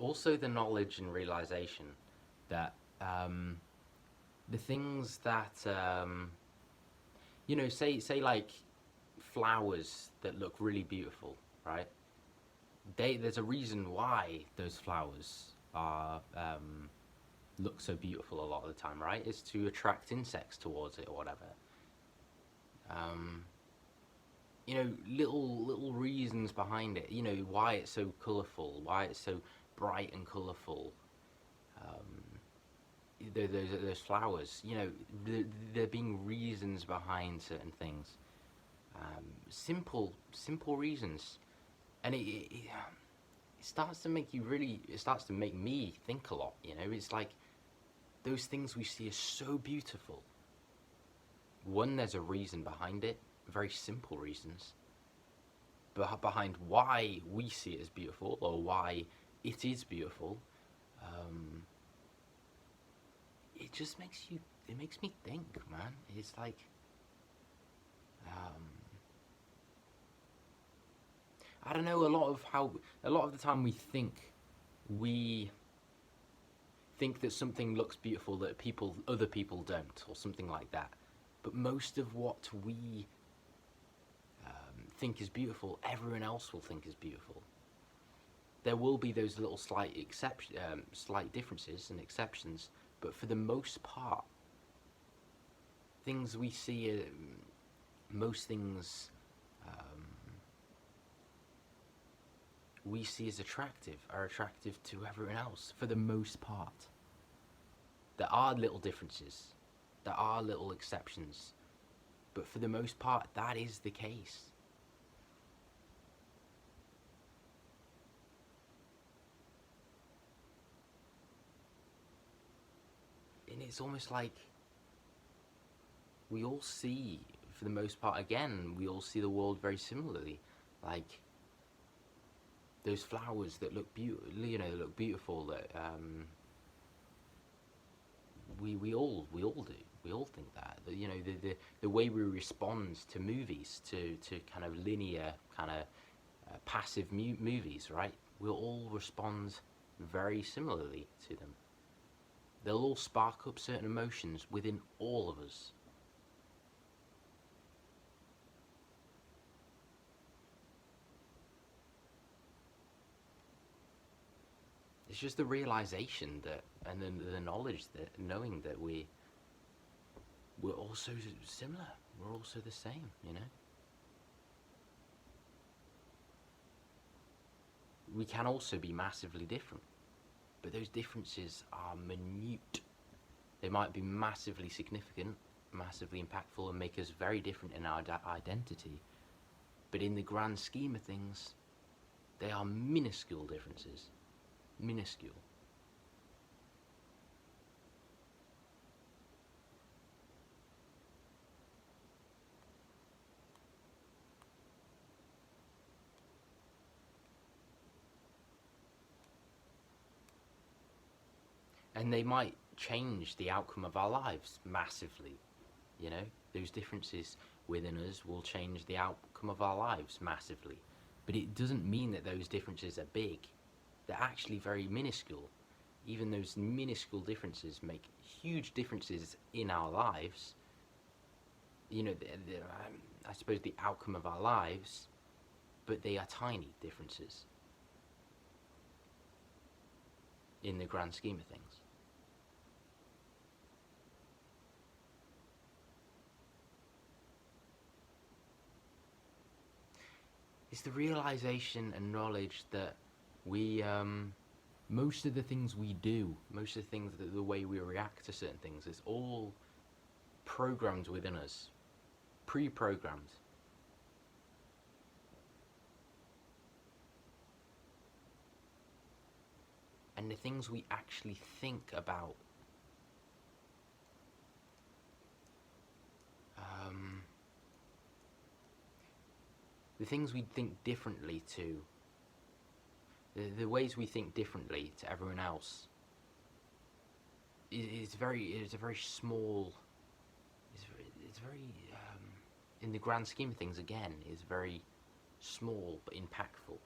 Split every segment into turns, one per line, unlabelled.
also the knowledge and realization that the things that say like flowers that look really beautiful, right? There's a reason why those flowers are look so beautiful a lot of the time, right? It's to attract insects towards it or whatever. Um, little reasons behind it. Why it's so colourful, why it's so bright and colourful. Um, those flowers. There being reasons behind certain things. Simple reasons, and it starts to make you really. It starts to make me think a lot. It's like those things we see are so beautiful. One, there's a reason behind it, very simple reasons, but behind why we see it as beautiful or why it is beautiful, um, it just makes me think, man. It's like, um, I don't know, a lot of the time we think that something looks beautiful that other people don't, or something like that. But most of what we think is beautiful, everyone else will think is beautiful. There will be those little slight differences and exceptions, but for the most part, things we see, most things we see as attractive are attractive to everyone else for the most part. There are little differences, there are little exceptions, but for the most part, that is the case. And it's almost like we all see, for the most part, again, we all see the world very similarly. Like those flowers that look beautiful, look beautiful. That we all do. We all think that. The way we respond to movies, to kind of linear, kind of passive movies, right? We'll all respond very similarly to them. They'll all spark up certain emotions within all of us. It's just the realization that, and then the knowledge that, knowing that we're all so similar. We're all so the same. We can also be massively different, but those differences are minute. They might be massively significant, massively impactful, and make us very different in our identity. But in the grand scheme of things, they are minuscule differences. Minuscule. And they might change the outcome of our lives massively. Those differences within us will change the outcome of our lives massively. But it doesn't mean that those differences are big. They're actually very minuscule. Even those minuscule differences make huge differences in our lives. I suppose the outcome of our lives, but they are tiny differences in the grand scheme of things. It's the realization and knowledge that we, most of the things we do, most of the things, the way we react to certain things, is all programmed within us, pre-programmed. And the things we actually think about, the things we think differently to, the ways we think differently to everyone else, it's a very small, it's very, in the grand scheme of things, again, is very small but impactful.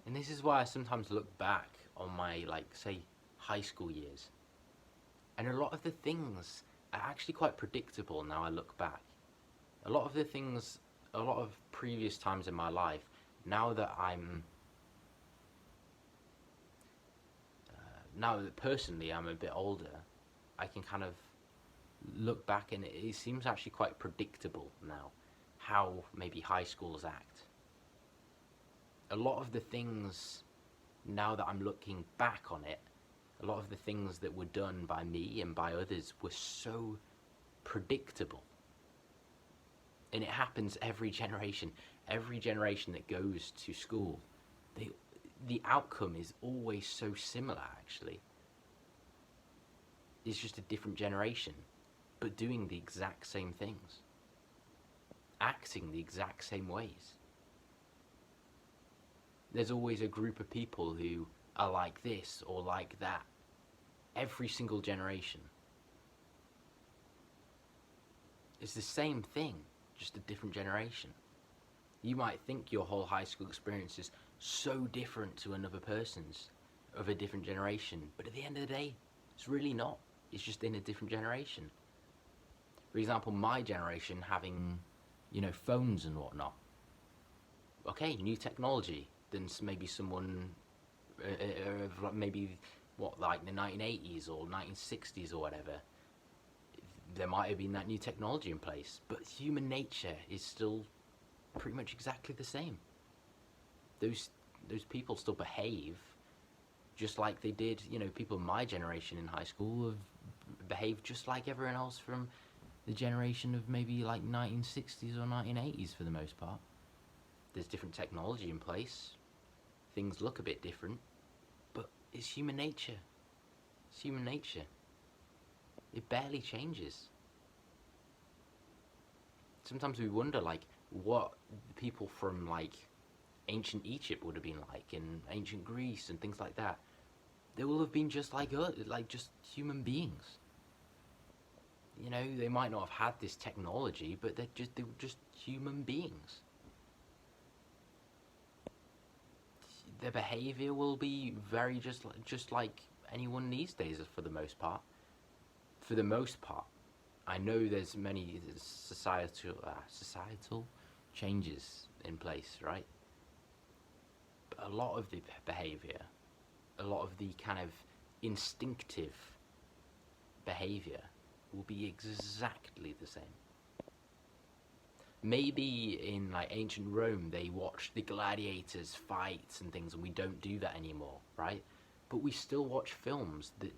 And this is why I sometimes look back on my, like, say, high school years. And a lot of the things are actually quite predictable now I look back. A lot of the things, a lot of previous times in my life, now that now that personally I'm a bit older, I can kind of look back and it seems actually quite predictable now how maybe high schools act. A lot of the things, now that I'm looking back on it, a lot of the things that were done by me and by others were so predictable. And it happens every generation. Every generation that goes to school, the outcome is always so similar, actually. It's just a different generation, but doing the exact same things. Acting the exact same ways. There's always a group of people who are like this or like that. Every single generation. It's the same thing, just a different generation. You might think your whole high school experience is so different to another person's of a different generation, but at the end of the day, it's really not. It's just in a different generation. For example, my generation having, phones and whatnot. Okay, new technology than maybe someone, maybe like the 1980s or 1960s or whatever. There might have been that new technology in place, but human nature is still pretty much exactly the same. Those people still behave just like they did, people in my generation in high school have behaved just like everyone else from the generation of maybe like 1960s or 1980s for the most part. There's different technology in place. Things look a bit different, but it's human nature. It's human nature. It barely changes. Sometimes we wonder, like, what people from, like, ancient Egypt would have been like, in ancient Greece and things like that. They will have been just like us, like just human beings. They might not have had this technology, but they were just human beings. Their behavior will be very just like anyone these days, for the most part. For the most part, I know there's many societal changes in place, right? But a lot of the behavior, a lot of the kind of instinctive behavior will be exactly the same. Maybe in like ancient Rome they watched the gladiators fight and things, and we don't do that anymore, right? But we still watch films that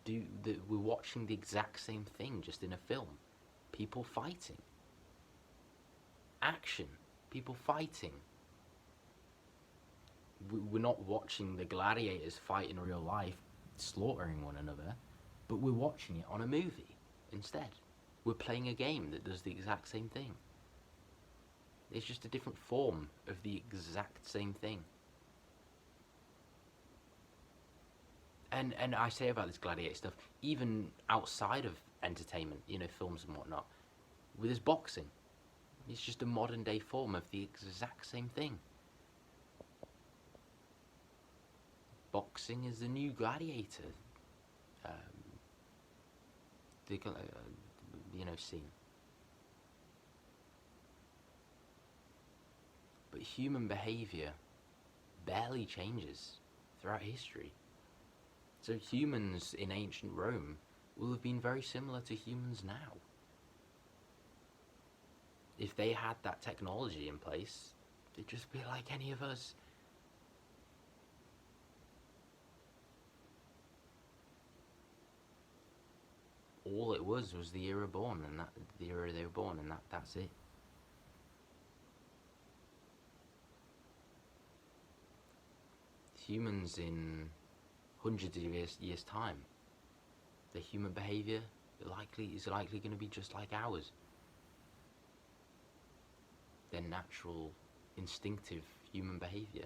we're watching the exact same thing, just in a film. People fighting. Action. People fighting. We're not watching the gladiators fight in real life, slaughtering one another, but we're watching it on a movie instead. We're playing a game that does the exact same thing. It's just a different form of the exact same thing. And I say about this gladiator stuff, even outside of entertainment, films and whatnot, with this boxing. It's just a modern day form of the exact same thing. Boxing is the new gladiator, scene. But human behavior barely changes throughout history. So humans in ancient Rome will have been very similar to humans now. If they had that technology in place, they'd just be like any of us. All it was the era born, and the era they were born, and that's it. Humans in hundreds of years time, the human behavior is likely going to be just like ours. Their natural, instinctive human behavior.